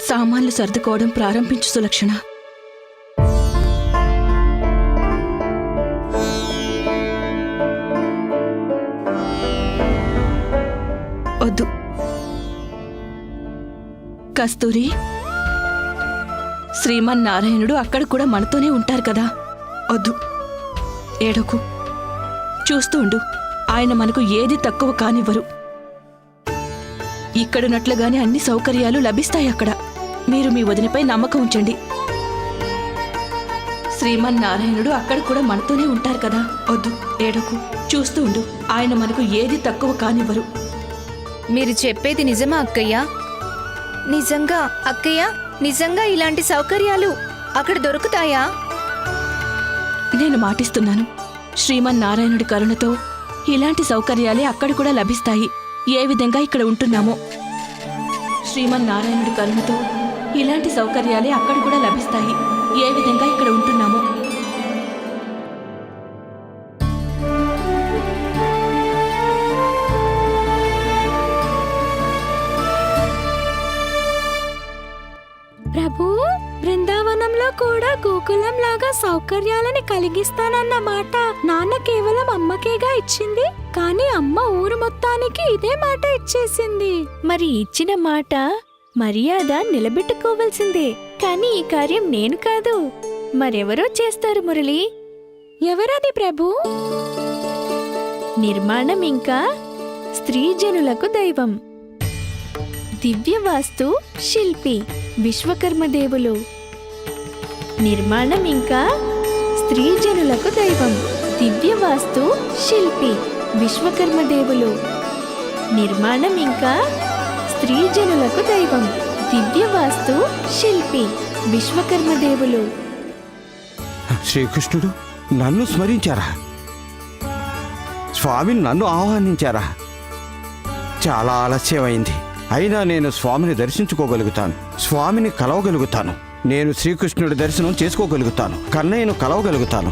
సామాన్లు సర్దుకోవడం ప్రారంభించు సులక్షణ. వద్దు కస్తూరి, శ్రీమన్నారాయణుడు అక్కడ కూడా మనతోనే ఉంటారు కదా. వద్దు, ఏడోకు. చూస్తూ ఉండు, ఆయన మనకు ఏది తక్కువ కానివ్వరు. ఇక్కడున్నట్లుగానే అన్ని సౌకర్యాలు లభిస్తాయి అక్కడ. మీరు మీ వదినపై నమ్మకం ఉంచండి. శ్రీమన్నారాయణుడు అక్కడ కూడా మనతోనే ఉంటారు కదా. వద్దు, ఏడోకు. చూస్తూ ఉండు, ఆయన మనకు ఏది తక్కువ కానివ్వరు. మీరు చెప్పేది నిజమా అక్కయ్య? నిజంగా అక్కయ్య, నిజంగా ఇలాంటి సౌకర్యాలు అక్కడ దొరుకుతాయా? నేను మాటిస్తున్నాను, శ్రీమన్నారాయణుడి కరుణతో ఇలాంటి సౌకర్యాలే అక్కడ కూడా లభిస్తాయి. ఏ విధంగా ఇక్కడ ఉంటున్నామో, శ్రీమన్నారాయణుడి కరుణతో ఇలాంటి సౌకర్యాలే అక్కడ కూడా లభిస్తాయి. ఏ విధంగా ఇక్కడ ఉంటున్నామో. ప్రభు, బృందావనంలో కూడా గోకులం లాగా సౌకర్యాలని కలిగిస్తానన్న మాట నాన్న కేవలం అమ్మకేగా ఇచ్చింది. కానీ అమ్మ ఊరు మొత్తానికి ఇదే మాట ఇచ్చేసింది. మరి ఇచ్చిన మాట మర్యాద నిలబెట్టుకోవాల్సిందే. కానీ ఈ కార్యం నేను కాదు, మరెవరో చేస్తారు మురళి. ఎవరది ప్రభు? నిర్మాణం ఇంకా స్త్రీజనులకు దైవం. దివ్యవాస్తు శిల్పి విశ్వకర్మదేవులు. నిర్మాణం ఇంకా స్త్రీజనులకు దైవం. దివ్యవాస్తు శిల్పి విశ్వకర్మదేవులు. నిర్మాణం ఇంకా స్త్రీజనులకు దైవం. దివ్యవాస్తు శిల్పి విశ్వకర్మదేవులు. శ్రీకృష్ణుడు నన్ను స్మరించారా? స్వామిని నన్ను ఆహ్వానించారా? చాలా ఆలస్యమైంది. అయినా నేను స్వామిని దర్శించుకోగలుగుతాను, స్వామిని కలవగలుగుతాను. నేను శ్రీకృష్ణుడి దర్శనం చేసుకోగలుగుతాను, కన్నయ్యను కలవగలుగుతాను.